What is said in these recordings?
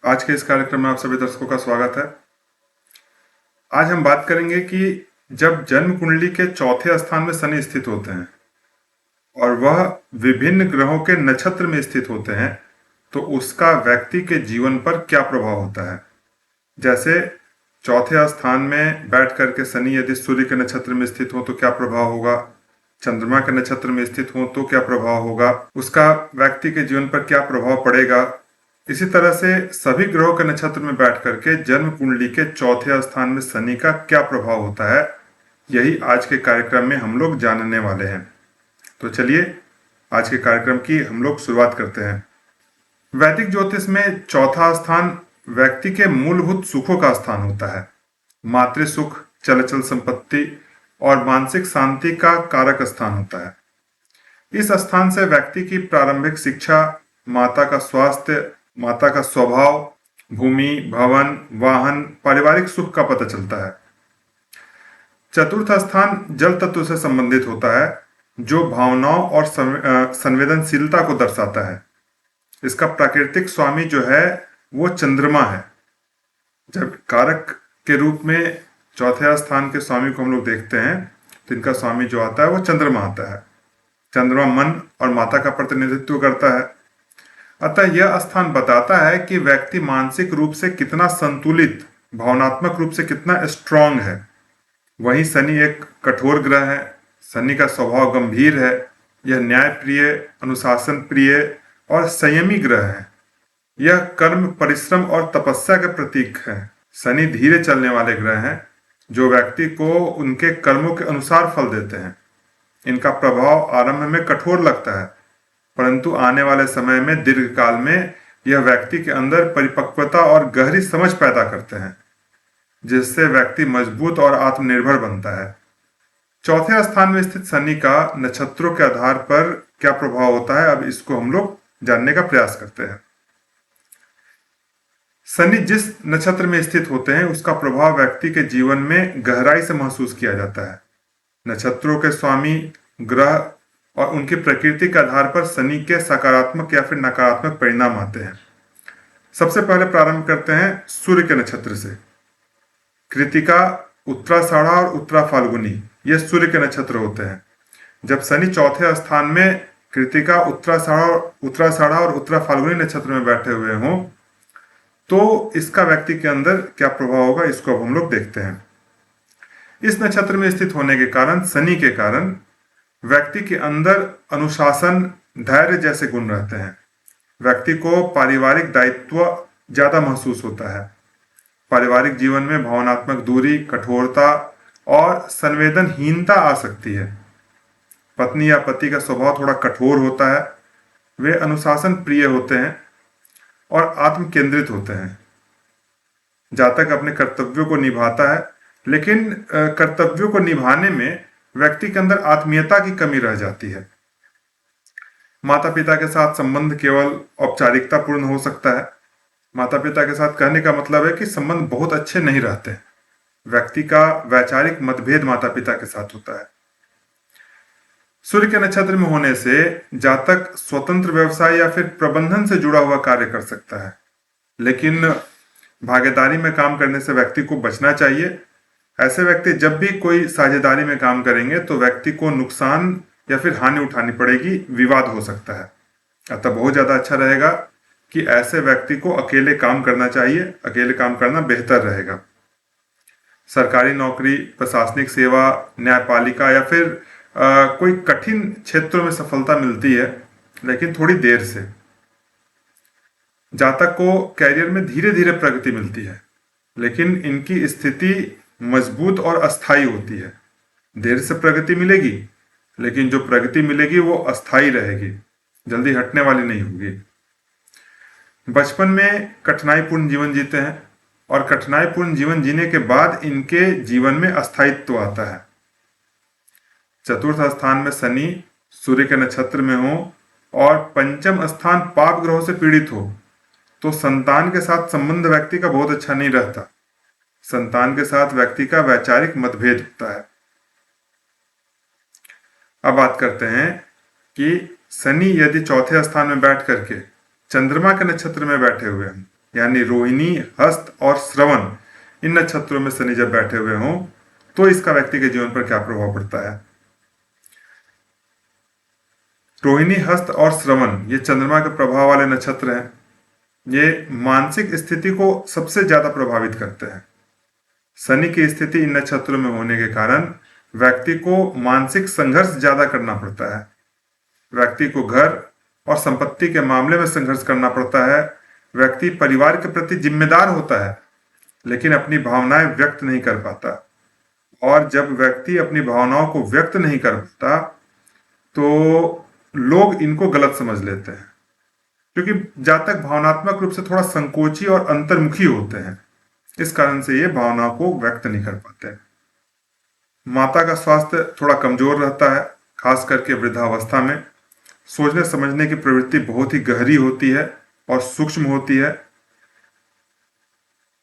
आज के इस कार्यक्रम में आप सभी दर्शकों का स्वागत है। आज हम बात करेंगे कि जब जन्म कुंडली के चौथे स्थान में शनि स्थित होते हैं और वह विभिन्न ग्रहों के नक्षत्र में स्थित होते हैं तो उसका व्यक्ति के जीवन पर क्या प्रभाव होता है। जैसे चौथे स्थान में बैठ करके शनि यदि सूर्य के नक्षत्र में स्थित हो तो क्या प्रभाव होगा, चंद्रमा के नक्षत्र में स्थित हो तो क्या प्रभाव होगा, उसका व्यक्ति के जीवन पर क्या प्रभाव पड़ेगा। इसी तरह से सभी ग्रहों के नक्षत्र में बैठ करके जन्म कुंडली के चौथे स्थान में शनि का क्या प्रभाव होता है, यही आज के कार्यक्रम में हम लोग जानने वाले हैं। तो चलिए आज के कार्यक्रम की हम लोग शुरुआत करते हैं। वैदिक ज्योतिष में चौथा स्थान व्यक्ति के मूलभूत सुखों का स्थान होता है। मातृ सुख, चल संपत्ति और मानसिक शांति का कारक स्थान होता है। इस स्थान से व्यक्ति की प्रारंभिक शिक्षा, माता का स्वास्थ्य, माता का स्वभाव, भूमि, भवन, वाहन, पारिवारिक सुख का पता चलता है। चतुर्थ स्थान जल तत्व से संबंधित होता है जो भावनाओं और संवेदनशीलता को दर्शाता है। इसका प्राकृतिक स्वामी जो है वो चंद्रमा है। जब कारक के रूप में चौथे स्थान के स्वामी को हम लोग देखते हैं तो इनका स्वामी जो आता है वो चंद्रमा आता है। चंद्रमा मन और माता का प्रतिनिधित्व करता है। अतः यह स्थान बताता है कि व्यक्ति मानसिक रूप से कितना संतुलित, भावनात्मक रूप से कितना स्ट्रांग है। वहीं शनि एक कठोर ग्रह है। शनि का स्वभाव गंभीर है। यह न्याय प्रिय, अनुशासन प्रिय और संयमी ग्रह है। यह कर्म, परिश्रम और तपस्या के प्रतीक है। शनि धीरे चलने वाले ग्रह हैं जो व्यक्ति को उनके कर्मों के अनुसार फल देते हैं। इनका प्रभाव आरंभ में कठोर लगता है परंतु आने वाले समय में दीर्घकाल में यह व्यक्ति के अंदर परिपक्वता और गहरी समझ पैदा करते हैं जिससे व्यक्ति मजबूत और आत्मनिर्भर बनता है। चौथे स्थान में स्थित शनि का नक्षत्रों के आधार पर क्या प्रभाव होता है, अब इसको हम लोग जानने का प्रयास करते हैं। शनि जिस नक्षत्र में स्थित होते हैं उसका प्रभाव व्यक्ति के जीवन में गहराई से महसूस किया जाता है। नक्षत्रों के स्वामी ग्रह और उनकी प्रकृति के आधार पर शनि के सकारात्मक या फिर नकारात्मक परिणाम आते हैं। सबसे पहले प्रारंभ करते हैं सूर्य के नक्षत्र से। कृतिका, उत्तराषाढ़ा और उत्तरा फाल्गुनी ये सूर्य के नक्षत्र होते हैं। जब शनि चौथे स्थान में कृतिका, उत्तराषाढ़ा और उत्तरा फाल्गुनी नक्षत्र में बैठे हुए हों तो इसका व्यक्ति के अंदर क्या प्रभाव होगा, इसको अब हम लोग देखते हैं। इस नक्षत्र में स्थित होने के कारण, शनि के कारण, व्यक्ति के अंदर अनुशासन, धैर्य जैसे गुण रहते हैं। व्यक्ति को पारिवारिक दायित्व ज्यादा महसूस होता है। पारिवारिक जीवन में भावनात्मक दूरी, कठोरता और संवेदनहीनता आ सकती है। पत्नी या पति का स्वभाव थोड़ा कठोर होता है। वे अनुशासन प्रिय होते हैं और आत्म केंद्रित होते हैं। जातक अपने कर्तव्यों को निभाता है लेकिन कर्तव्यों को निभाने में व्यक्ति के अंदर आत्मीयता की कमी रह जाती है। माता पिता के साथ संबंध केवल औपचारिकता पूर्ण हो सकता है। माता पिता के साथ कहने का मतलब है कि संबंध बहुत अच्छे नहीं रहते। व्यक्ति का वैचारिक मतभेद माता पिता के साथ होता है। सूर्य के नक्षत्र में होने से जातक स्वतंत्र व्यवसाय या फिर प्रबंधन से जुड़ा हुआ कार्य कर सकता है, लेकिन भागीदारी में काम करने से व्यक्ति को बचना चाहिए। ऐसे व्यक्ति जब भी कोई साझेदारी में काम करेंगे तो व्यक्ति को नुकसान या फिर हानि उठानी पड़ेगी, विवाद हो सकता है। अतः बहुत ज्यादा अच्छा रहेगा कि ऐसे व्यक्ति को अकेले काम करना चाहिए। अकेले काम करना बेहतर रहेगा। सरकारी नौकरी, प्रशासनिक सेवा, न्यायपालिका या फिर कोई कठिन क्षेत्रों में सफलता मिलती है लेकिन थोड़ी देर से। जातक को कैरियर में धीरे धीरे प्रगति मिलती है लेकिन इनकी स्थिति मजबूत और अस्थायी होती है। देर से प्रगति मिलेगी लेकिन जो प्रगति मिलेगी वो अस्थायी रहेगी, जल्दी हटने वाली नहीं होगी। बचपन में कठिनाईपूर्ण जीवन जीते हैं और कठिनाईपूर्ण जीवन जीने के बाद इनके जीवन में अस्थायित्व आता है। चतुर्थ स्थान में शनि सूर्य के नक्षत्र में हो और पंचम स्थान पाप ग्रहों से पीड़ित हो तो संतान के साथ संबंध व्यक्ति का बहुत अच्छा नहीं रहता। संतान के साथ व्यक्ति का वैचारिक मतभेद होता है। अब बात करते हैं कि शनि यदि चौथे स्थान में बैठ करके चंद्रमा के नक्षत्र में बैठे हुए हैं यानी रोहिणी, हस्त और श्रवण, इन नक्षत्रों में शनि जब बैठे हुए हों तो इसका व्यक्ति के जीवन पर क्या प्रभाव पड़ता है। रोहिणी, हस्त और श्रवण ये चंद्रमा के प्रभाव वाले नक्षत्र हैं। ये मानसिक स्थिति को सबसे ज्यादा प्रभावित करते हैं। शनि की स्थिति इन नक्षत्रों में होने के कारण व्यक्ति को मानसिक संघर्ष ज्यादा करना पड़ता है। व्यक्ति को घर और संपत्ति के मामले में संघर्ष करना पड़ता है। व्यक्ति परिवार के प्रति जिम्मेदार होता है लेकिन अपनी भावनाएं व्यक्त नहीं कर पाता, और जब व्यक्ति अपनी भावनाओं को व्यक्त नहीं कर पाता तो लोग इनको गलत समझ लेते हैं, क्योंकि जातक भावनात्मक रूप से थोड़ा संकोची और अंतर्मुखी होते हैं। इस कारण से ये भावनाओं को व्यक्त नहीं कर पाते। माता का स्वास्थ्य थोड़ा कमजोर रहता है, खास करके वृद्धावस्था में। सोचने समझने की प्रवृत्ति बहुत ही गहरी होती है और सूक्ष्म होती है।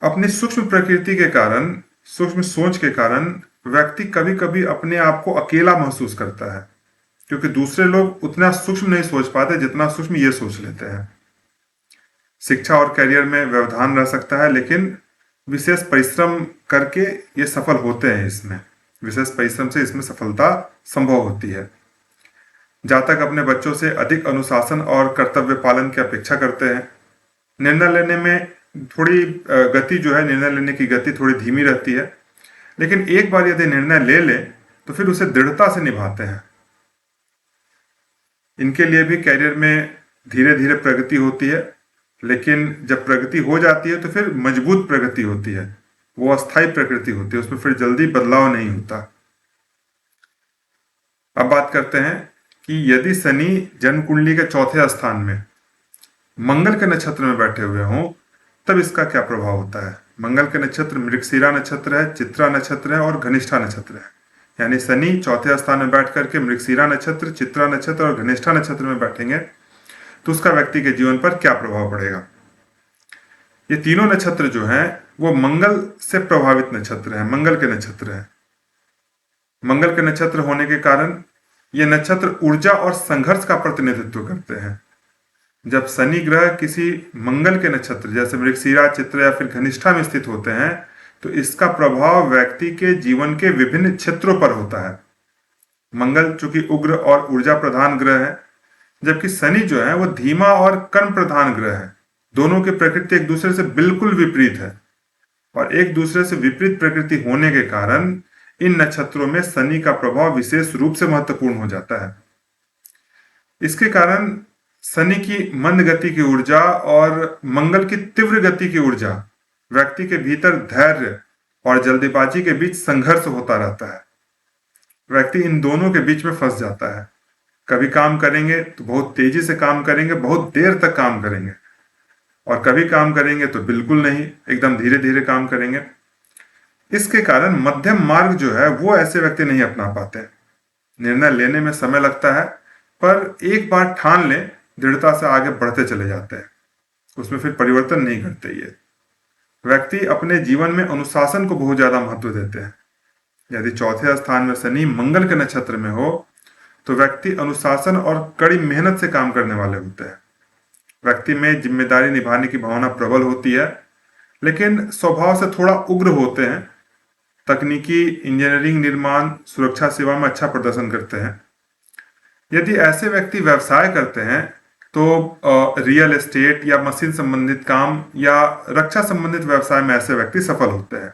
अपनी सूक्ष्म प्रकृति के कारण, सूक्ष्म सोच के कारण व्यक्ति कभी कभी अपने आप को अकेला महसूस करता है, क्योंकि दूसरे लोग उतना सूक्ष्म नहीं सोच पाते जितना सूक्ष्म ये सोच लेते हैं। शिक्षा और करियर में व्यवधान रह सकता है, लेकिन विशेष परिश्रम करके ये सफल होते हैं। इसमें विशेष परिश्रम से इसमें सफलता संभव होती है। जातक अपने बच्चों से अधिक अनुशासन और कर्तव्य पालन की अपेक्षा करते हैं। निर्णय लेने में थोड़ी गति जो है, निर्णय लेने की गति थोड़ी धीमी रहती है, लेकिन एक बार यदि निर्णय ले ले तो फिर उसे दृढ़ता से निभाते हैं। इनके लिए भी करियर में धीरे धीरे प्रगति होती है, लेकिन जब प्रगति हो जाती है तो फिर मजबूत प्रगति होती है, वो अस्थायी प्रकृति होती है, उसमें फिर जल्दी बदलाव नहीं होता। अब बात करते हैं कि यदि शनि जन्म कुंडली के चौथे स्थान में मंगल के नक्षत्र में बैठे हुए हों तब इसका क्या प्रभाव होता है। मंगल के नक्षत्र मृगशिरा नक्षत्र है, चित्रा नक्षत्र है और घनिष्ठा नक्षत्र है। यानी शनि चौथे स्थान में बैठ करके मृगशिरा नक्षत्र, चित्रा नक्षत्र और घनिष्ठा नक्षत्र में बैठेंगे तो उसका व्यक्ति के जीवन पर क्या प्रभाव पड़ेगा। ये तीनों नक्षत्र जो हैं वो मंगल से प्रभावित नक्षत्र हैं, मंगल के नक्षत्र हैं। मंगल के नक्षत्र होने के कारण ये नक्षत्र ऊर्जा और संघर्ष का प्रतिनिधित्व करते हैं। जब शनि ग्रह किसी मंगल के नक्षत्र जैसे मृगशिरा, चित्र या फिर घनिष्ठा में स्थित होते हैं तो इसका प्रभाव व्यक्ति के जीवन के विभिन्न क्षेत्रों पर होता है। मंगल चूंकि उग्र और ऊर्जा प्रधान ग्रह है, जबकि शनि जो है वो धीमा और कर्म प्रधान ग्रह है। दोनों की प्रकृति एक दूसरे से बिल्कुल विपरीत है, और एक दूसरे से विपरीत प्रकृति होने के कारण इन नक्षत्रों में शनि का प्रभाव विशेष रूप से महत्वपूर्ण हो जाता है। इसके कारण शनि की मंद गति की ऊर्जा और मंगल की तीव्र गति की ऊर्जा व्यक्ति के भीतर धैर्य और जल्दबाजी के बीच संघर्ष होता रहता है। व्यक्ति इन दोनों के बीच में फंस जाता है। कभी काम करेंगे तो बहुत तेजी से काम करेंगे, बहुत देर तक काम करेंगे, और कभी काम करेंगे तो बिल्कुल नहीं, एकदम धीरे धीरे काम करेंगे। इसके कारण मध्यम मार्ग जो है वो ऐसे व्यक्ति नहीं अपना पाते। निर्णय लेने में समय लगता है, पर एक बार ठान ले दृढ़ता से आगे बढ़ते चले जाते हैं, उसमें फिर परिवर्तन नहीं करते। ये व्यक्ति अपने जीवन में अनुशासन को बहुत ज्यादा महत्व देते हैं। यदि चौथे स्थान में शनि मंगल के नक्षत्र में हो तो व्यक्ति अनुशासन और कड़ी मेहनत से काम करने वाले होते हैं। व्यक्ति में जिम्मेदारी निभाने की भावना प्रबल होती है, लेकिन स्वभाव से थोड़ा उग्र होते हैं। तकनीकी, इंजीनियरिंग, निर्माण, सुरक्षा सेवा में अच्छा प्रदर्शन करते हैं। यदि ऐसे व्यक्ति व्यवसाय करते हैं तो रियल एस्टेट या मशीन संबंधित काम या रक्षा संबंधित व्यवसाय में ऐसे व्यक्ति सफल होते हैं।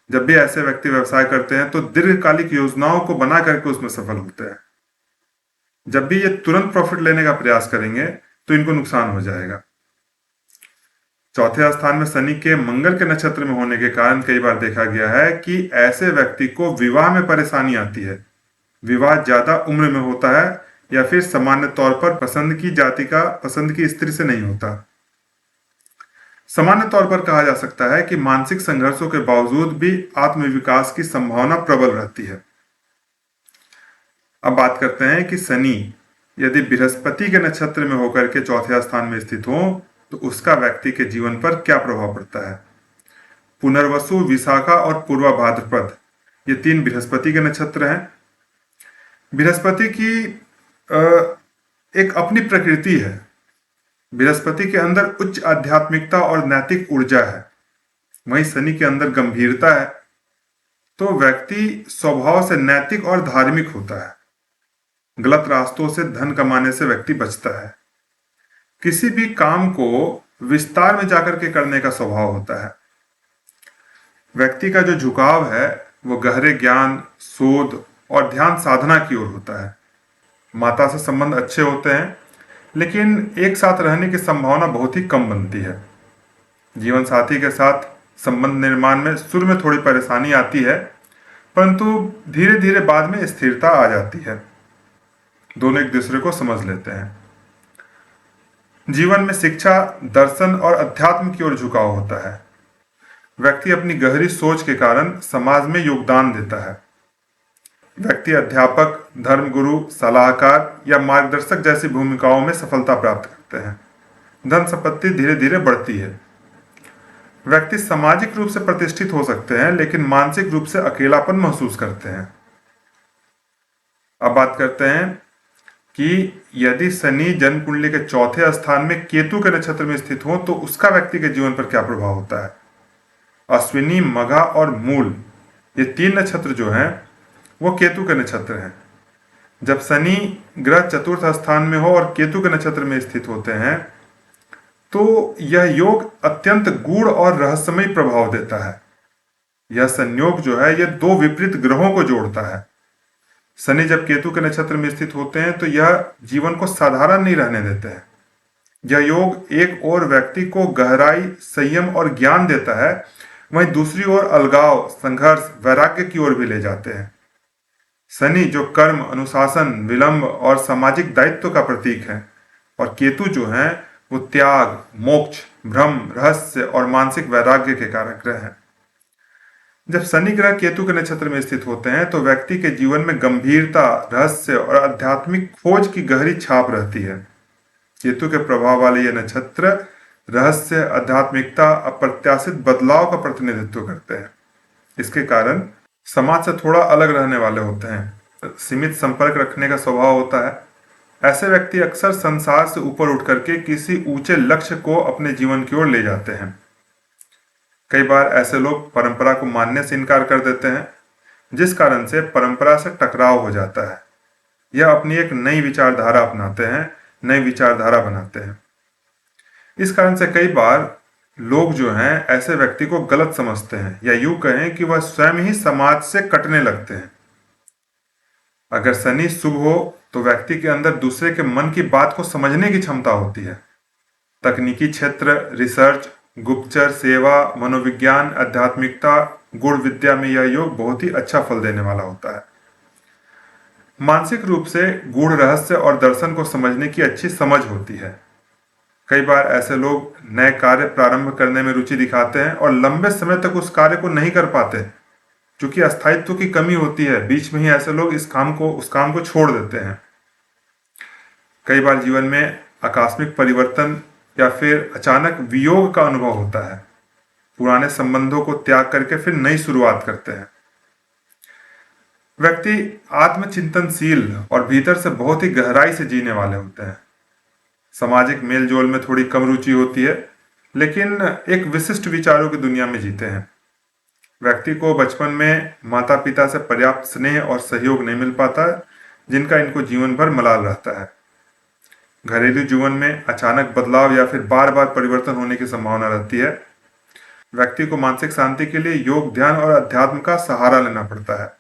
जब भी ऐसे व्यक्ति व्यवसाय करते हैं तो दीर्घकालिक योजनाओं को बना करके उसमें सफल होते हैं। जब भी ये तुरंत प्रॉफिट लेने का प्रयास करेंगे तो इनको नुकसान हो जाएगा। चौथे स्थान में शनि के मंगल के नक्षत्र में होने के कारण कई बार देखा गया है कि ऐसे व्यक्ति को विवाह में परेशानी आती है। विवाह ज्यादा उम्र में होता है या फिर सामान्य तौर पर पसंद की जाति का पसंद की स्त्री से नहीं होता। सामान्य तौर पर कहा जा सकता है कि मानसिक संघर्षों के बावजूद भी आत्मविकास की संभावना प्रबल रहती है। अब बात करते हैं कि शनि यदि बृहस्पति के नक्षत्र में होकर के चौथे स्थान में स्थित हो तो उसका व्यक्ति के जीवन पर क्या प्रभाव पड़ता है। पुनर्वसु, विशाखा और पूर्वा भाद्रपद ये तीन बृहस्पति के नक्षत्र हैं। बृहस्पति की एक अपनी प्रकृति है। बृहस्पति के अंदर उच्च आध्यात्मिकता और नैतिक ऊर्जा है, वहीं शनि के अंदर गंभीरता है। तो व्यक्ति स्वभाव से नैतिक और धार्मिक होता है। गलत रास्तों से धन कमाने से व्यक्ति बचता है। किसी भी काम को विस्तार में जाकर के करने का स्वभाव होता है। व्यक्ति का जो झुकाव है वो गहरे ज्ञान, शोध और ध्यान साधना की ओर होता है। माता से संबंध अच्छे होते हैं, लेकिन एक साथ रहने की संभावना बहुत ही कम बनती है। जीवन साथी के साथ संबंध निर्माण में शुरू में थोड़ी परेशानी आती है, परंतु धीरे धीरे बाद में स्थिरता आ जाती है। दोनों एक दूसरे को समझ लेते हैं। जीवन में शिक्षा, दर्शन और अध्यात्म की ओर झुकाव होता है। व्यक्ति अपनी गहरी सोच के कारण समाज में योगदान देता है। व्यक्ति अध्यापक, धर्मगुरु, सलाहकार या मार्गदर्शक जैसी भूमिकाओं में सफलता प्राप्त करते हैं। धन संपत्ति धीरे धीरे बढ़ती है। व्यक्ति सामाजिक रूप से प्रतिष्ठित हो सकते हैं, लेकिन मानसिक रूप से अकेलापन महसूस करते हैं। अब बात करते हैं कि यदि शनि जन्म कुंडली के चौथे स्थान में केतु के नक्षत्र में स्थित हो तो उसका व्यक्ति के जीवन पर क्या प्रभाव होता है। अश्विनी, मघा और मूल, ये 3 नक्षत्र जो हैं वो केतु के नक्षत्र हैं। जब शनि ग्रह चतुर्थ स्थान में हो और केतु के नक्षत्र में स्थित होते हैं तो यह योग अत्यंत गूढ़ और रहस्यमय प्रभाव देता है। यह संयोग जो है यह 2 विपरीत ग्रहों को जोड़ता है। शनि जब केतु के नक्षत्र में स्थित होते हैं तो यह जीवन को साधारण नहीं रहने देते हैं। यह योग एक और व्यक्ति को गहराई, संयम और ज्ञान देता है, वहीं दूसरी ओर अलगाव, संघर्ष, वैराग्य की ओर भी ले जाते हैं। शनि जो कर्म, अनुशासन, विलंब और सामाजिक दायित्व का प्रतीक है, और केतु जो है वो त्याग, मोक्ष, भ्रम, रहस्य और मानसिक वैराग्य के कारक ग्रह हैं। जब शनि ग्रह केतु के नक्षत्र में स्थित होते हैं तो व्यक्ति के जीवन में गंभीरता, रहस्य और आध्यात्मिक खोज की गहरी छाप रहती है। केतु के प्रभाव वाले ये नक्षत्र रहस्य, आध्यात्मिकता, अप्रत्याशित बदलाव का प्रतिनिधित्व करते हैं। इसके कारण समाज से थोड़ा अलग रहने वाले होते हैं, सीमित संपर्क रखने का स्वभाव होता है। ऐसे व्यक्ति अक्सर संसार से ऊपर उठ करके किसी ऊंचे लक्ष्य को अपने जीवन की ओर ले जाते हैं। कई बार ऐसे लोग परंपरा को मानने से इनकार कर देते हैं, जिस कारण से परंपरा से टकराव हो जाता है। यह अपनी एक नई विचारधारा अपनाते हैं, नई विचारधारा बनाते हैं। इस कारण से कई बार लोग जो हैं ऐसे व्यक्ति को गलत समझते हैं, या यूं कहें कि वह स्वयं ही समाज से कटने लगते हैं। अगर शनि शुभ हो तो व्यक्ति के अंदर दूसरे के मन की बात को समझने की क्षमता होती है। तकनीकी क्षेत्र, रिसर्च, गुप्तचर सेवा, मनोविज्ञान, आध्यात्मिकता, गुण विद्या में यह योग बहुत ही अच्छा फल देने वाला होता है। मानसिक रूप से गूढ़ रहस्य और दर्शन को समझने की अच्छी समझ होती है। कई बार ऐसे लोग नए कार्य प्रारंभ करने में रुचि दिखाते हैं और लंबे समय तक उस कार्य को नहीं कर पाते, क्योंकि अस्थायित्व की कमी होती है। बीच में ही ऐसे लोग उस काम को छोड़ देते हैं। कई बार जीवन में आकस्मिक परिवर्तन या फिर अचानक वियोग का अनुभव होता है। पुराने संबंधों को त्याग करके फिर नई शुरुआत करते हैं। व्यक्ति आत्मचिंतनशील और भीतर से बहुत ही गहराई से जीने वाले होते हैं। सामाजिक मेल जोल में थोड़ी कम रुचि होती है, लेकिन एक विशिष्ट विचारों की दुनिया में जीते हैं। व्यक्ति को बचपन में माता पिता से पर्याप्त स्नेह और सहयोग नहीं मिल पाता, जिनका इनको जीवन भर मलाल रहता है। घरेलू जीवन में अचानक बदलाव या फिर बार बार परिवर्तन होने की संभावना रहती है। व्यक्ति को मानसिक शांति के लिए योग, ध्यान और अध्यात्म का सहारा लेना पड़ता है।